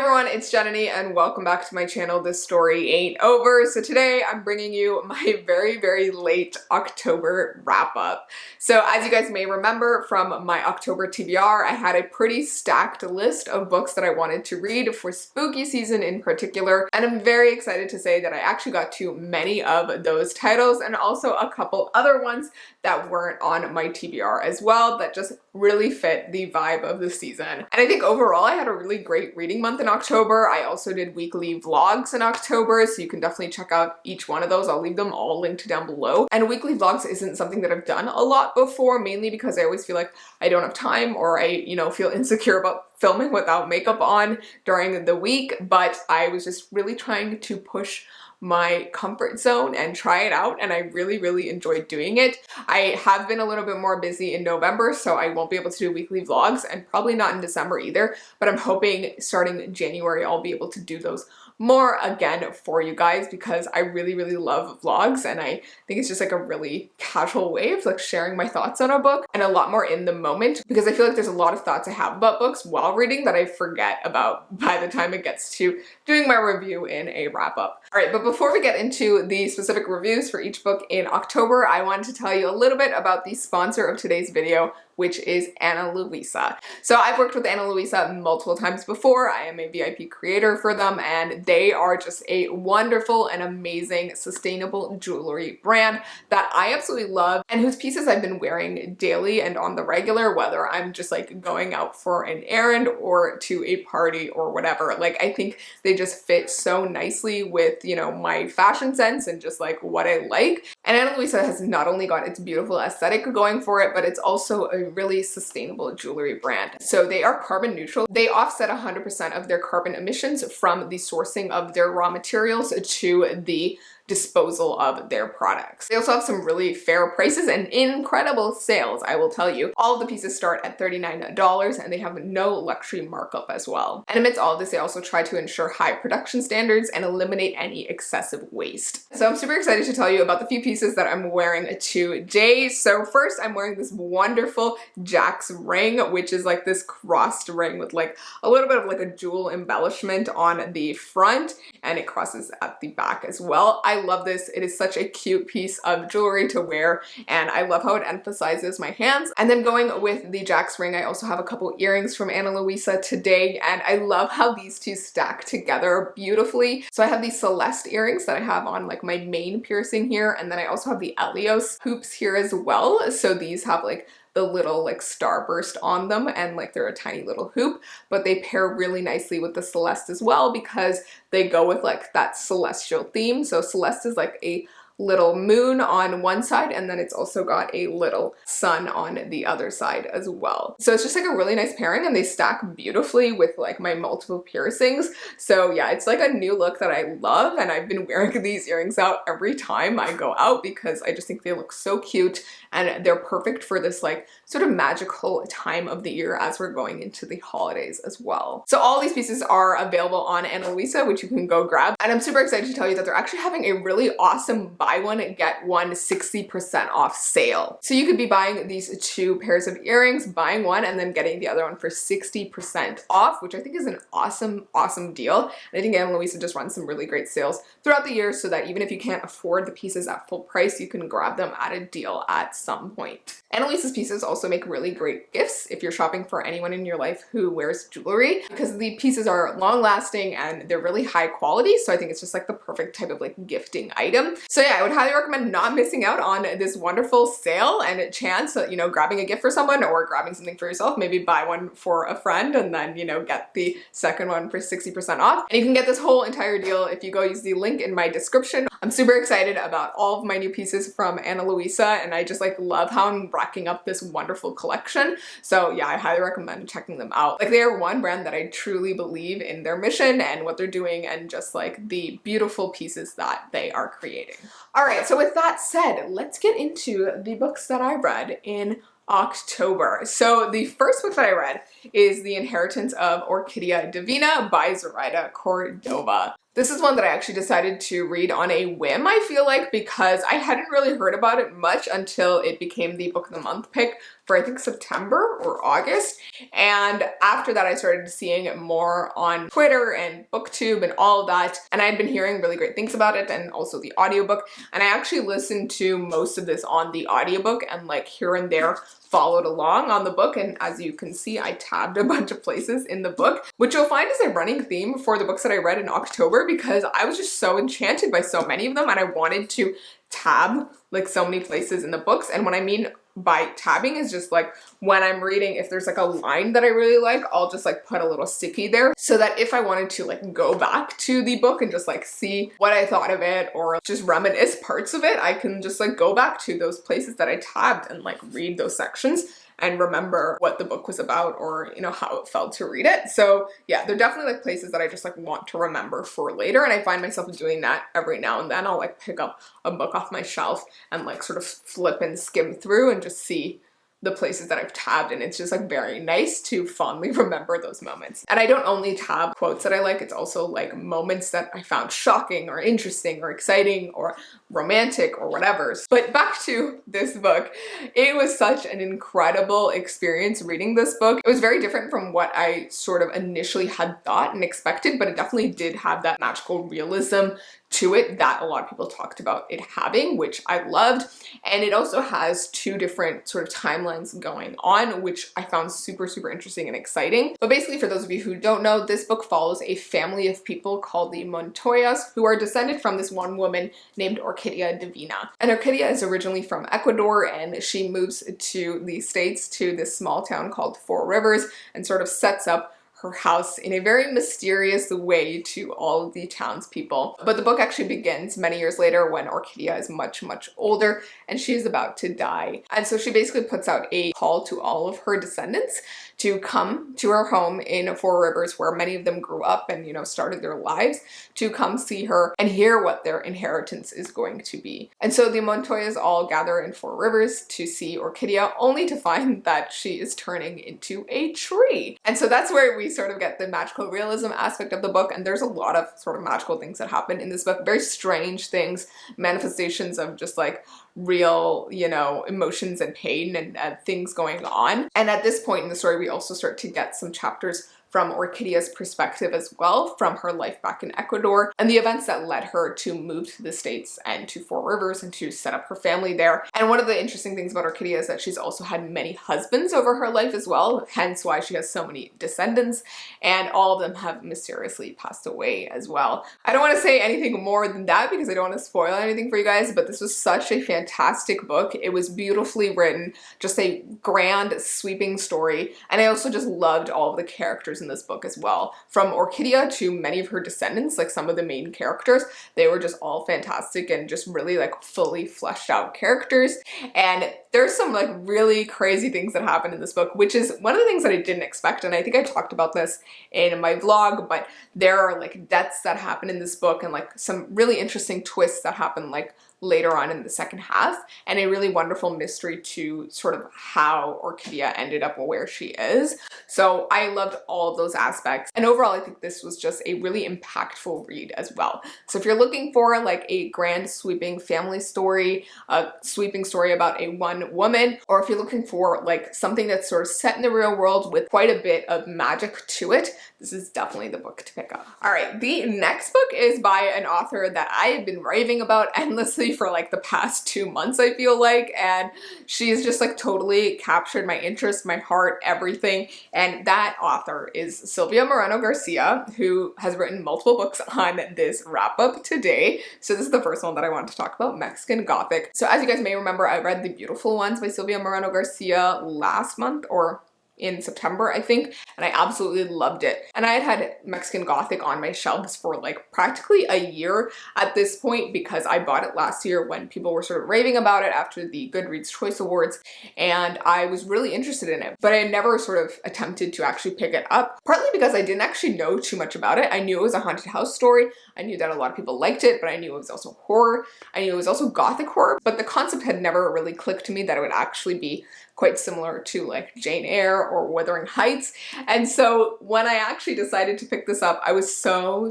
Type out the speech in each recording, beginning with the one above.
everyone, it's Jananie and welcome back to my channel, This Story Ain't Over. So today I'm bringing you my very late October wrap up. So as you guys may remember from my October TBR, I had a pretty stacked list of books that I wanted to read for spooky season in particular. And I'm very excited to say that I actually got to many of those titles and also a couple other ones that weren't on my TBR as well that just really fit the vibe of the season. And I think overall I had a really great reading month in October. I also did weekly vlogs in October, so you can definitely check out each one of those. I'll leave them all linked down below. And weekly vlogs isn't something that I've done a lot before, mainly because I always feel like I don't have time or I, feel insecure about filming without makeup on during the week, but I was just really trying to push my comfort zone and try it out, and I really enjoyed doing it. I have been a little bit more busy in November, so I won't be able to do weekly vlogs, and probably not in December either, but I'm hoping starting January I'll be able to do those more again for you guys because I really love vlogs, and I think it's just like a really casual way of like sharing my thoughts on a book and a lot more in the moment, because I feel like there's a lot of thoughts I have about books while reading that I forget about by the time it gets to doing my review in a wrap up. Alright, but before we get into the specific reviews for each book in October, I wanted to tell you a little bit about the sponsor of today's video, which is Ana Luisa. So I've worked with Ana Luisa multiple times before. I am a VIP creator for them, and they are just a wonderful and amazing sustainable jewelry brand that I absolutely love and whose pieces I've been wearing daily and on the regular, whether I'm just like going out for an errand or to a party or whatever. Like, I think they just fit so nicely with, my fashion sense and just like what I like. And Ana Luisa has not only got its beautiful aesthetic going for it, but it's also a really sustainable jewelry brand. So they are carbon neutral. They offset 100% of their carbon emissions from the sourcing of their raw materials to the disposal of their products. They also have some really fair prices and incredible sales, I will tell you. All of the pieces start at $39 and they have no luxury markup as well. And amidst all of this, they also try to ensure high production standards and eliminate any excessive waste. So I'm super excited to tell you about the few pieces that I'm wearing today. So first, I'm wearing this wonderful Jack's ring, which is like this crossed ring with like a little bit of like a jewel embellishment on the front, and it crosses at the back as well. I love this. It is such a cute piece of jewelry to wear, and I love how it emphasizes my hands. And then going with the Jack's ring, I also have a couple earrings from Ana Luisa today, and I love how these two stack together beautifully. So I have these Celeste earrings that I have on like my main piercing here, and then I also have the Elios hoops here as well. So these have like the little like starburst on them, and like they're a tiny little hoop, but they pair really nicely with the Celeste as well because they go with like that celestial theme. So Celeste is like a little moon on one side, and then it's also got a little sun on the other side as well. So it's just like a really nice pairing, and they stack beautifully with like my multiple piercings. So yeah, it's like a new look that I love, and I've been wearing these earrings out every time I go out because I just think they look so cute, and they're perfect for this like sort of magical time of the year as we're going into the holidays as well. So all these pieces are available on Ana Luisa, which you can go grab, and I'm super excited to tell you that they're actually having a really awesome buy one get one 60% off sale. So you could be buying these two pairs of earrings, buying one and then getting the other one for 60% off, which I think is an awesome deal. And I think Ana Luisa just runs some really great sales throughout the year so that even if you can't afford the pieces at full price, you can grab them at a deal at some point. Ana Luisa's pieces also make really great gifts if you're shopping for anyone in your life who wears jewelry, because the pieces are long lasting and they're really high quality. So I think it's just like the perfect type of like gifting item. So yeah, I would highly recommend not missing out on this wonderful sale and a chance, grabbing a gift for someone or grabbing something for yourself. Maybe buy one for a friend and then, get the second one for 60% off. And you can get this whole entire deal if you go use the link in my description. I'm super excited about all of my new pieces from Ana Luisa, and I just like love how I'm racking up this wonderful collection. So yeah, I highly recommend checking them out. Like, they are one brand that I truly believe in their mission and what they're doing, and just like the beautiful pieces that they are creating. Alright, so with that said, let's get into the books that I read in October. So the first book that I read is The Inheritance of Orquidea Divina by Zoraida Cordova. This is one that I actually decided to read on a whim, I feel like, because I hadn't really heard about it much until it became the book of the month pick for I think September or August. And after that, I started seeing it more on Twitter and BookTube and all of that. And I had been hearing really great things about it, and also the audiobook. And I actually listened to most of this on the audiobook and like here and there followed along on the book. And as you can see, I tabbed a bunch of places in the book, which you'll find is a running theme for the books that I read in October, because I was just so enchanted by so many of them and I wanted to tab like so many places in the books. And what I mean by tabbing is just like when I'm reading, if there's like a line that I really like, I'll just like put a little sticky there so that if I wanted to like go back to the book and just like see what I thought of it or just reminisce parts of it, I can just like go back to those places that I tabbed and like read those sections and remember what the book was about, or you know, how it felt to read it. So yeah, they're definitely like places that I just like want to remember for later, and I find myself doing that every now and then. I'll like pick up a book off my shelf and like sort of flip and skim through and just see the places that I've tabbed, and it's just like very nice to fondly remember those moments. And I don't only tab quotes that I like, it's also like moments that I found shocking or interesting or exciting or romantic or whatever. But back to this book, it was such an incredible experience reading this book. It was very different from what I sort of initially had thought and expected, but it definitely did have that magical realism to it that a lot of people talked about it having, which I loved. And it also has two different sort of timelines going on, which I found super, super interesting and exciting. But basically, for those of you who don't know, this book follows a family of people called the Montoyas, who are descended from this one woman named Orquidea Divina. And Orquidea is originally from Ecuador, and she moves to the States to this small town called Four Rivers and sort of sets up her house in a very mysterious way to all of the townspeople. But the book actually begins many years later when Orquidea is much, much older and she's about to die. And so she basically puts out a call to all of her descendants to come to her home in Four Rivers, where many of them grew up and, you know, started their lives, to come see her and hear what their inheritance is going to be. And so the Montoyas all gather in Four Rivers to see Orquidea, only to find that she is turning into a tree. And so that's where we sort of get the magical realism aspect of the book. And there's a lot of sort of magical things that happen in this book, very strange things, manifestations of just like real, you know, emotions and pain and things going on. And at this point in the story, we also start to get some chapters from Orquidea's perspective as well, from her life back in Ecuador and the events that led her to move to the States and to Four Rivers and to set up her family there. And one of the interesting things about Orquidea is that she's also had many husbands over her life as well, hence why she has so many descendants, and all of them have mysteriously passed away as well. I don't want to say anything more than that because I don't want to spoil anything for you guys, but this was such a fantastic book. It was beautifully written, just a grand, sweeping story, and I also just loved all of the characters in this book as well. From Orquidea to many of her descendants, like some of the main characters, they were just all fantastic and just really like fully fleshed out characters. And there's some like really crazy things that happen in this book, which is one of the things that I didn't expect. And I think I talked about this in my vlog, but there are like deaths that happen in this book and like some really interesting twists that happen like later on in the second half, and a really wonderful mystery to sort of how Orquidea ended up where she is. So I loved all of those aspects, and overall I think this was just a really impactful read as well. So if you're looking for like a grand sweeping family story, a sweeping story about a one woman, or if you're looking for like something that's sort of set in the real world with quite a bit of magic to it, this is definitely the book to pick up. All right, the next book is by an author that I have been raving about endlessly for like the past 2 months, I feel like, and she's just like totally captured my interest, my heart, everything. And that author is Silvia Moreno Garcia, who has written multiple books on this wrap-up today. So this is the first one that I want to talk about, Mexican Gothic. So as you guys may remember, I read The Beautiful Ones by Silvia Moreno Garcia last month, or in September, I think, and I absolutely loved it. And I had Mexican Gothic on my shelves for like practically a year at this point, because I bought it last year when people were sort of raving about it after the Goodreads Choice Awards, and I was really interested in it, but I had never sort of attempted to actually pick it up, partly because I didn't actually know too much about it. I knew it was a haunted house story. I knew that a lot of people liked it, but I knew it was also horror. I knew it was also Gothic horror, but the concept had never really clicked to me that it would actually be quite similar to like Jane Eyre or Wuthering Heights. And so when I actually decided to pick this up, I was so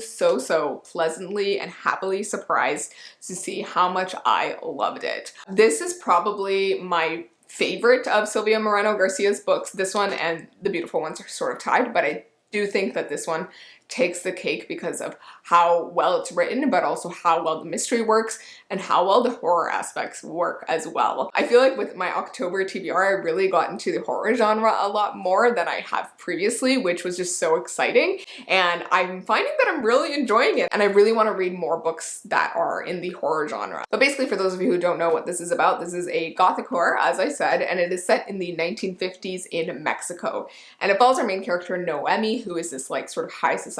pleasantly and happily surprised to see how much I loved it. This is probably my favorite of Silvia Moreno Garcia's books. This one and The Beautiful Ones are sort of tied, but I do think that this one takes the cake because of how well it's written, but also how well the mystery works and how well the horror aspects work as well. I feel like with my October TBR, I really got into the horror genre a lot more than I have previously, which was just so exciting. And I'm finding that I'm really enjoying it. And I really want to read more books that are in the horror genre. But basically, for those of you who don't know what this is about, this is a Gothic horror, as I said, and it is set in the 1950s in Mexico. And it follows our main character, Noemi, who is this like sort of high society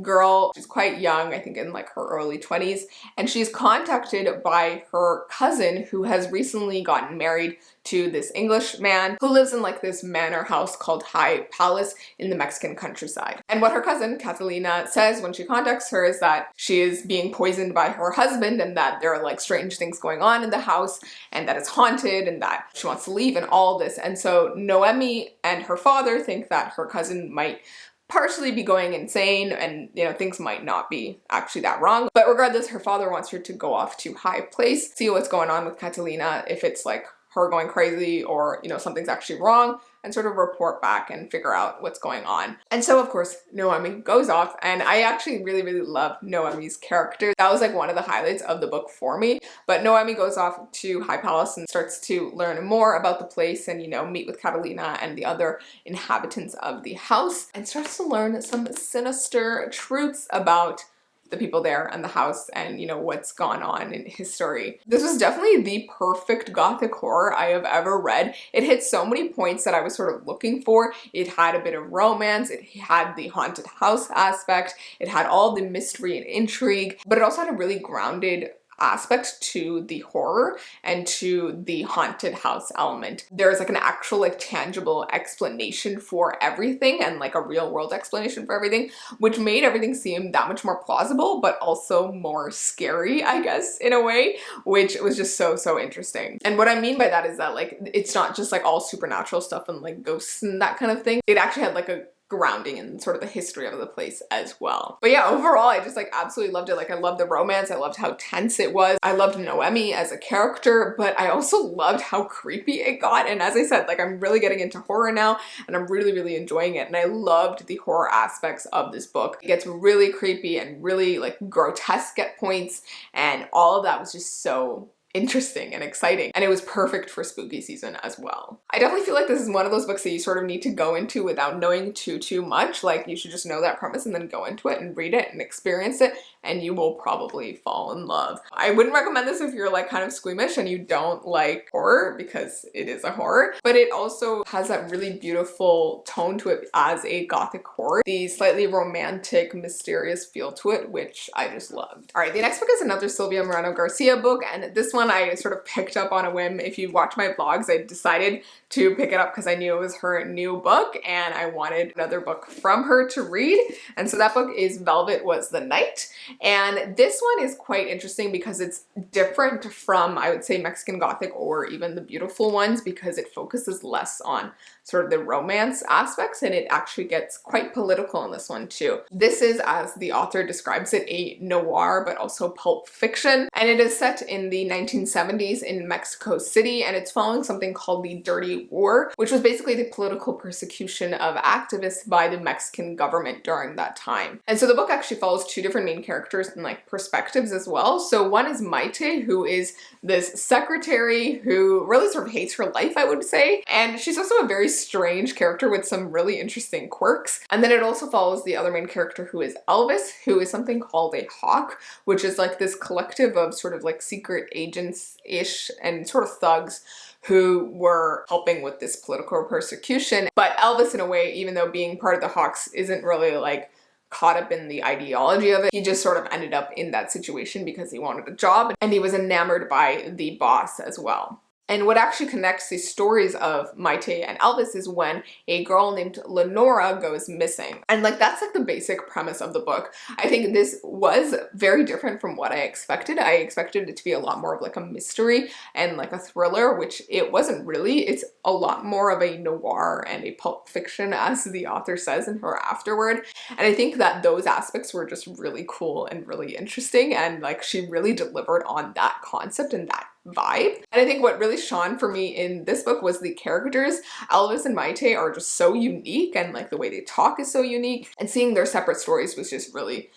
girl. She's quite young, I think in like her early 20s, and she's contacted by her cousin who has recently gotten married to this English man who lives in like this manor house called High Palace in the Mexican countryside. And what her cousin, Catalina, says when she contacts her is that she is being poisoned by her husband and that there are like strange things going on in the house and that it's haunted and that she wants to leave and all this. And so Noemi and her father think that her cousin might partially be going insane and, you know, things might not be actually that wrong. But regardless, her father wants her to go off to High Place, see what's going on with Catalina, if it's like her going crazy or, you know, something's actually wrong, and sort of report back and figure out what's going on. And so of course, Noemi goes off, and I actually really love Noemi's character. That was like one of the highlights of the book for me. But Noemi goes off to High Palace and starts to learn more about the place and, you know, meet with Catalina and the other inhabitants of the house, and starts to learn some sinister truths about the people there and the house and, you know, what's gone on in history. This was definitely the perfect Gothic horror I have ever read. It hit so many points that I was sort of looking for. It had a bit of romance, it had the haunted house aspect, it had all the mystery and intrigue, but it also had a really grounded aspect to the horror and to the haunted house element. There's like an actual like tangible explanation for everything and like a real world explanation for everything, which made everything seem that much more plausible, but also more scary, I guess, in a way, which was just so interesting. And what I mean by that is that like, it's not just like all supernatural stuff and like ghosts and that kind of thing. It actually had like a grounding in sort of the history of the place as well. But yeah, overall, I just like absolutely loved it. Like I loved the romance. I loved how tense it was. I loved Noemi as a character, but I also loved how creepy it got. And as I said, like I'm really getting into horror now and I'm really enjoying it. And I loved the horror aspects of this book. It gets really creepy and really like grotesque at points. And all of that was just so interesting and exciting, and it was perfect for spooky season as well. I definitely feel like this is one of those books that you sort of need to go into without knowing too much. Like you should just know that premise and then go into it and read it and experience it, and you will probably fall in love. I wouldn't recommend this if you're like kind of squeamish and you don't like horror, because it is a horror, but it also has that really beautiful tone to it as a Gothic horror, the slightly romantic, mysterious feel to it, which I just loved. All right, the next book is another Silvia Moreno Garcia book, and this one I sort of picked up on a whim. If you watch my vlogs, I decided to pick it up because I knew it was her new book and I wanted another book from her to read. And so that book is Velvet Was the Night. And this one is quite interesting because it's different from, I would say, Mexican Gothic or even The Beautiful Ones, because it focuses less on sort of the romance aspects, and it actually gets quite political in this one too. This is, as the author describes it, a noir but also pulp fiction, and it is set in the 1970s in Mexico City, and it's following something called the Dirty War, which was basically the political persecution of activists by the Mexican government during that time. And so the book actually follows two different main characters and like perspectives as well. So one is Maite, who is this secretary who really sort of hates her life, I would say, and she's also a very strange character with some really interesting quirks. And then it also follows the other main character, who is Elvis, who is something called a hawk, which is like this collective of sort of like secret agents-ish and sort of thugs who were helping with this political persecution. But Elvis, in a way, even though being part of the Hawks, isn't really like caught up in the ideology of it. He just sort of ended up in that situation because he wanted a job and he was enamored by the boss as well. And what actually connects these stories of Maite and Elvis is when a girl named Lenora goes missing. And like that's like the basic premise of the book. I think this was very different from what I expected. I expected it to be a lot more of like a mystery and like a thriller, which it wasn't really. It's a lot more of a noir and a pulp fiction, as the author says in her afterword. And I think that those aspects were just really cool and really interesting, and like she really delivered on that concept and that vibe. And I think what really shone for me in this book was the characters. Elvis and Maite are just so unique, and like the way they talk is so unique, and seeing their separate stories was just really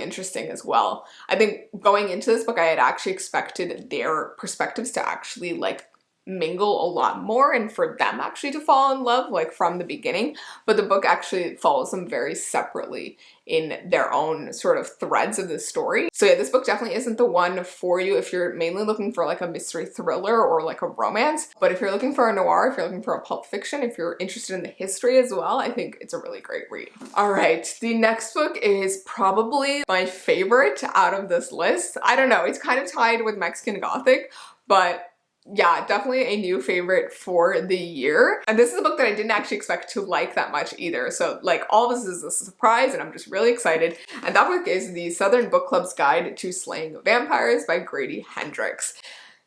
interesting as well. I think going into this book I had actually expected their perspectives to actually like mingle a lot more and for them actually to fall in love like from the beginning, but the book actually follows them very separately in their own sort of threads of the story. So yeah, this book definitely isn't the one for you if you're mainly looking for like a mystery thriller or like a romance, but if you're looking for a noir, if you're looking for a pulp fiction, if you're interested in the history as well, I think it's a really great read. All right, the next book is probably my favorite out of this list. I don't know, it's kind of tied with Mexican Gothic, but yeah, definitely a new favorite for the year. And this is a book that I didn't actually expect to like that much either. So like all of this is a surprise and I'm just really excited. And that book is the Southern Book Club's Guide to Slaying Vampires by Grady Hendrix.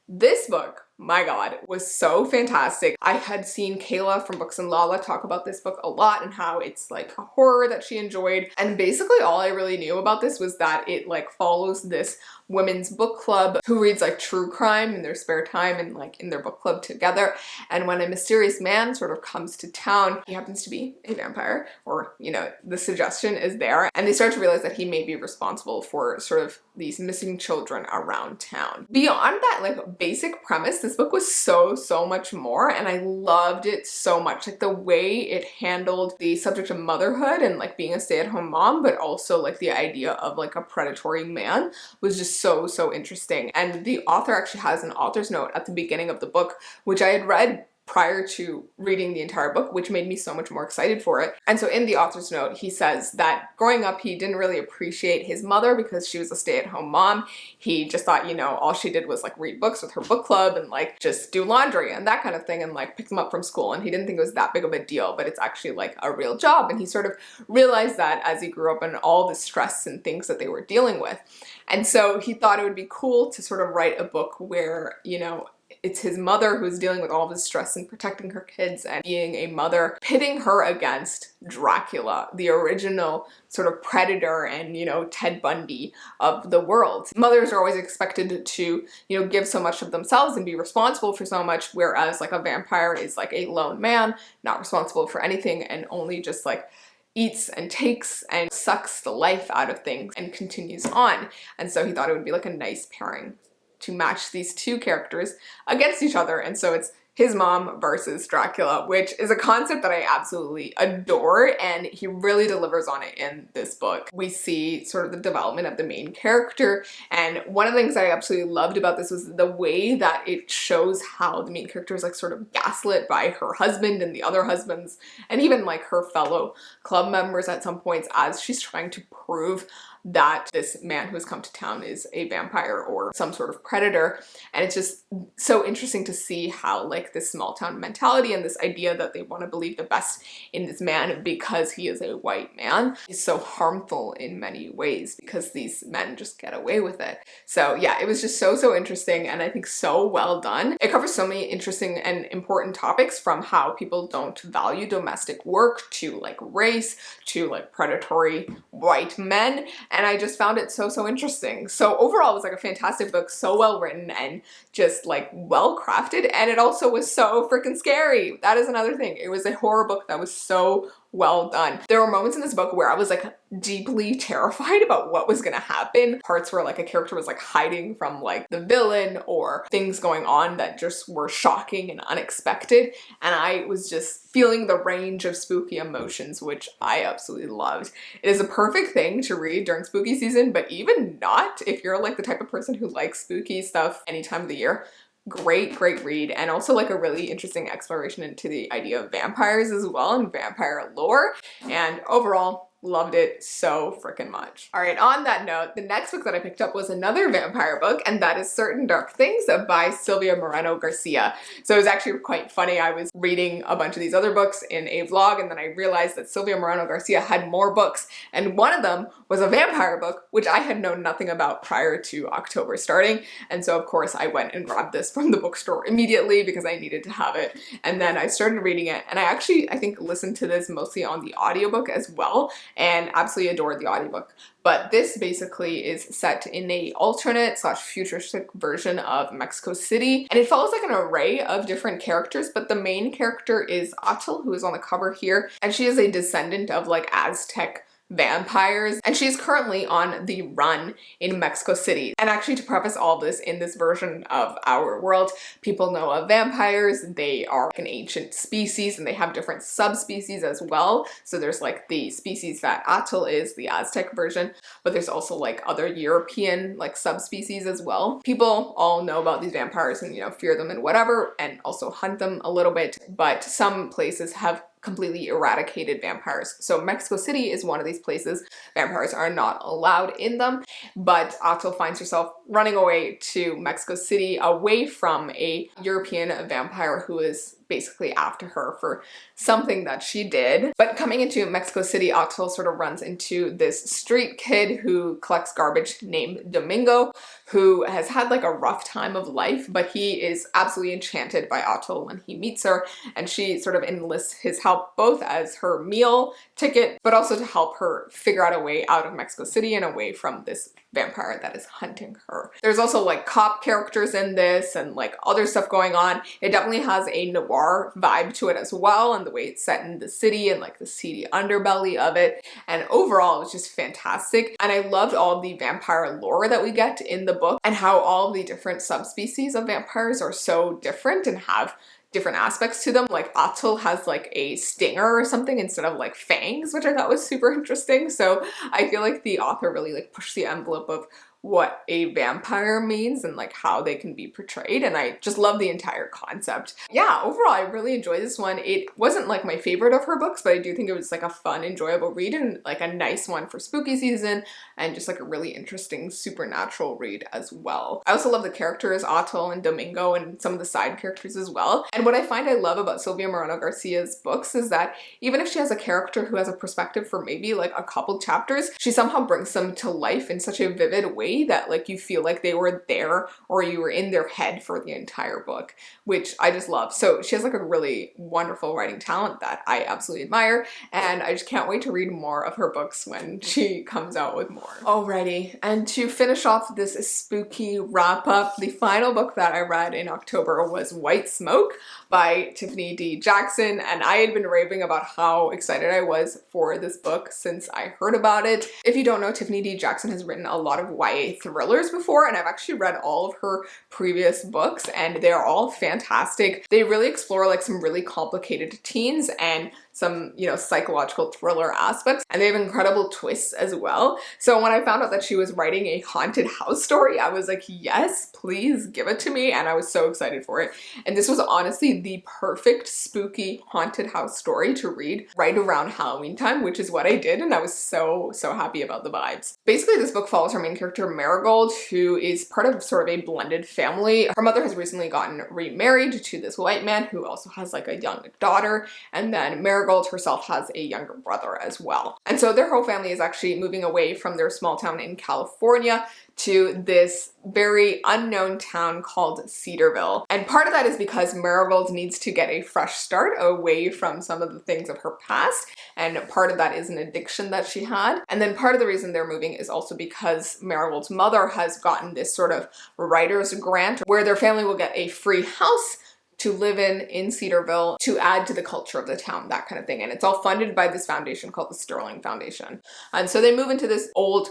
This book, my god, was so fantastic. I had seen Kayla from Books and Lala talk about this book a lot and how it's like a horror that she enjoyed. And basically all I really knew about this was that it like follows this women's book club who reads like true crime in their spare time and like in their book club together. And when a mysterious man sort of comes to town, he happens to be a vampire, or you know, the suggestion is there, and they start to realize that he may be responsible for sort of these missing children around town. Beyond that like basic premise, this book was so much more, and I loved it so much. Like the way it handled the subject of motherhood and like being a stay-at-home mom, but also like the idea of like a predatory man was just so interesting. And the author actually has an author's note at the beginning of the book, which I had read prior to reading the entire book, which made me so much more excited for it. And so in the author's note, he says that growing up, he didn't really appreciate his mother because she was a stay-at-home mom. He just thought, you know, all she did was like read books with her book club and like just do laundry and that kind of thing and like pick them up from school. And he didn't think it was that big of a deal, but it's actually like a real job. And he sort of realized that as he grew up and all the stress and things that they were dealing with. And so he thought it would be cool to sort of write a book where, you know, it's his mother who's dealing with all this stress and protecting her kids and being a mother, pitting her against Dracula, the original sort of predator and, you know, Ted Bundy of the world. Mothers are always expected to, you know, give so much of themselves and be responsible for so much, whereas like a vampire is like a lone man, not responsible for anything and only just like eats and takes and sucks the life out of things and continues on. And so he thought it would be like a nice pairing to match these two characters against each other. And so it's his mom versus Dracula, which is a concept that I absolutely adore, and he really delivers on it in this book. We see sort of the development of the main character, and one of the things I absolutely loved about this was the way that it shows how the main character is like sort of gaslit by her husband and the other husbands, and even like her fellow club members at some points as she's trying to prove that this man who has come to town is a vampire or some sort of predator. And it's just so interesting to see how like this small town mentality and this idea that they want to believe the best in this man because he is a white man is so harmful in many ways because these men just get away with it. So yeah, it was just so interesting, and I think so well done. It covers so many interesting and important topics, from how people don't value domestic work to like race to like predatory white men. And I just found it so interesting. So overall, it was like a fantastic book, so well written and just like well crafted. And it also was so freaking scary. That is another thing. It was a horror book that was so well done. There were moments in this book where I was like deeply terrified about what was gonna happen. Parts where like a character was like hiding from like the villain, or things going on that just were shocking and unexpected. And I was just feeling the range of spooky emotions, which I absolutely loved. It is a perfect thing to read during spooky season, but even not, if you're like the type of person who likes spooky stuff any time of the year, great read. And also like a really interesting exploration into the idea of vampires as well and vampire lore. And overall, Loved it so freaking much. All right, on that note, the next book that I picked up was another vampire book, and that is Certain Dark Things by Silvia Moreno Garcia. So it was actually quite funny. I was reading a bunch of these other books in a vlog, and then I realized that Silvia Moreno Garcia had more books, and one of them was a vampire book, which I had known nothing about prior to October starting. And so of course I went and grabbed this from the bookstore immediately because I needed to have it. And then I started reading it, and I think listened to this mostly on the audiobook as well, and absolutely adored the audiobook. But this basically is set in a alternate / futuristic version of Mexico City, and it follows like an array of different characters, but the main character is Atul, who is on the cover here, and she is a descendant of like Aztec vampires, and she's currently on the run in Mexico City. And actually, to preface all this, in this version of our world, people know of vampires. They are an ancient species, and they have different subspecies as well. So there's like the species that Atul is, the Aztec version, but there's also like other European like subspecies as well. People all know about these vampires and, you know, fear them and whatever, and also hunt them a little bit, but some places have completely eradicated vampires. So Mexico City is one of these places. Vampires are not allowed in them, but Atul finds herself running away to Mexico City away from a European vampire who is basically after her for something that she did. But coming into Mexico City, Atul sort of runs into this street kid who collects garbage named Domingo, who has had like a rough time of life, but he is absolutely enchanted by Atul when he meets her, and she sort of enlists his help both as her meal ticket, but also to help her figure out a way out of Mexico City and away from this vampire that is hunting her. There's also like cop characters in this and like other stuff going on. It definitely has a noir vibe to it as well, and the way it's set in the city and like the seedy underbelly of it. And overall, it's just fantastic. And I loved all the vampire lore that we get in the book, and how all the different subspecies of vampires are so different and have different aspects to them. Like Atul has like a stinger or something instead of like fangs, which I thought was super interesting. So I feel like the author really like pushed the envelope of what a vampire means and like how they can be portrayed, and I just love the entire concept. Yeah, overall I really enjoyed this one. It wasn't like my favorite of her books, but I do think it was like a fun, enjoyable read, and like a nice one for spooky season, and just like a really interesting supernatural read as well. I also love the characters, Atul and Domingo, and some of the side characters as well. And what I find I love about Silvia Moreno Garcia's books is that even if she has a character who has a perspective for maybe like a couple chapters, she somehow brings them to life in such a vivid way that like you feel like they were there or you were in their head for the entire book, which I just love. So she has like a really wonderful writing talent that I absolutely admire, and I just can't wait to read more of her books when she comes out with more. Alrighty, and to finish off this spooky wrap up, the final book that I read in October was White Smoke by Tiffany D. Jackson, and I had been raving about how excited I was for this book since I heard about it. If you don't know, Tiffany D. Jackson has written a lot of YA thrillers before, and I've actually read all of her previous books, and they're all fantastic. They really explore like some really complicated teens and some, you know, psychological thriller aspects, and they have incredible twists as well. So when I found out that she was writing a haunted house story, I was like, yes, please give it to me, and I was so excited for it. And this was honestly the perfect spooky haunted house story to read right around Halloween time, which is what I did, and I was so happy about the vibes. Basically, this book follows her main character Marigold, who is part of sort of a blended family. Her mother has recently gotten remarried to this white man who also has like a young daughter, and then Marigold herself has a younger brother as well. And so their whole family is actually moving away from their small town in California to this very unknown town called Cedarville. And part of that is because Marigold needs to get a fresh start away from some of the things of her past, and part of that is an addiction that she had. And then part of the reason they're moving is also because Marigold's mother has gotten this sort of writer's grant where their family will get a free house to live in Cedarville to add to the culture of the town, that kind of thing. And it's all funded by this foundation called the Sterling Foundation. And so they move into this old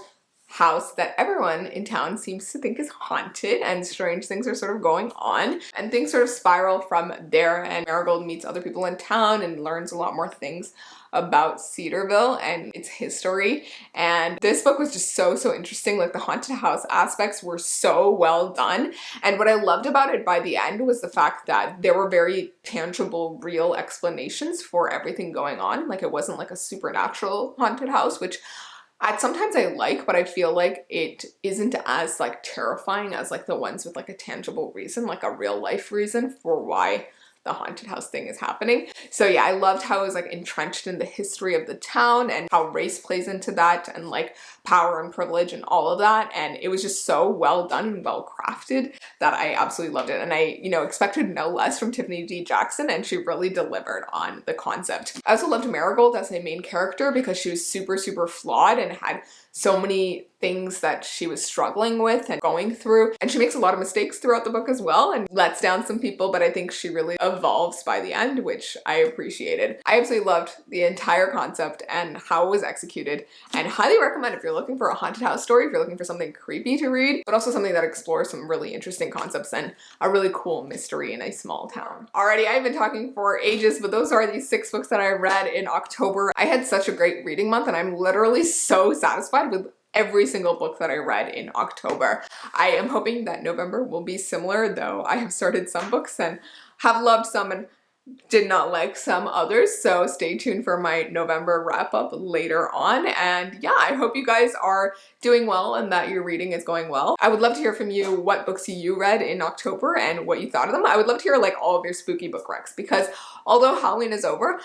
house that everyone in town seems to think is haunted, and strange things are sort of going on, and things sort of spiral from there, and Marigold meets other people in town and learns a lot more things about Cedarville and its history. And this book was just so interesting. Like, the haunted house aspects were so well done, and what I loved about it by the end was the fact that there were very tangible, real explanations for everything going on. Like, it wasn't like a supernatural haunted house, which sometimes I like, but I feel like it isn't as like terrifying as like the ones with like a tangible reason, like a real life reason for why the haunted house thing is happening. So yeah, I loved how it was like entrenched in the history of the town and how race plays into that, and like power and privilege and all of that. And it was just so well done and well crafted that I absolutely loved it. And I, you know, expected no less from Tiffany D. Jackson, and she really delivered on the concept. I also loved Marigold as a main character because she was super flawed and had so many things that she was struggling with and going through. And she makes a lot of mistakes throughout the book as well and lets down some people, but I think she really evolves by the end, which I appreciated. I absolutely loved the entire concept and how it was executed, and highly recommend if you're looking for a haunted house story, if you're looking for something creepy to read, but also something that explores some really interesting concepts and a really cool mystery in a small town. Alrighty, I've been talking for ages, but those are the 6 books that I read in October. I had such a great reading month, and I'm literally so satisfied with every single book that I read in October. I am hoping that November will be similar, though I have started some books and have loved some and did not like some others, so stay tuned for my November wrap up later on. And yeah, I hope you guys are doing well and that your reading is going well. I would love to hear from you what books you read in October and what you thought of them. I would love to hear like all of your spooky book recs, because although Halloween is over,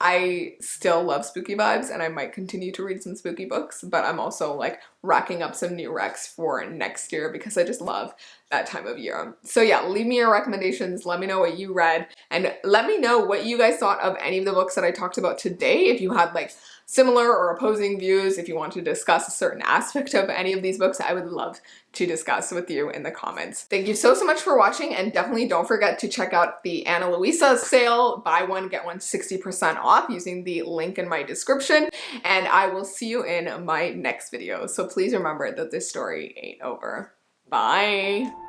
I still love spooky vibes and I might continue to read some spooky books, but I'm also like racking up some new recs for next year because I just love that time of year. So yeah, leave me your recommendations, let me know what you read, and let me know what you guys thought of any of the books that I talked about today. If you had like similar or opposing views, if you want to discuss a certain aspect of any of these books, I would love to discuss with you in the comments. Thank you so much for watching, and definitely don't forget to check out the Ana Luisa sale. Buy one, get one 60% off using the link in my description, and I will see you in my next video. So please remember that this story ain't over. Bye!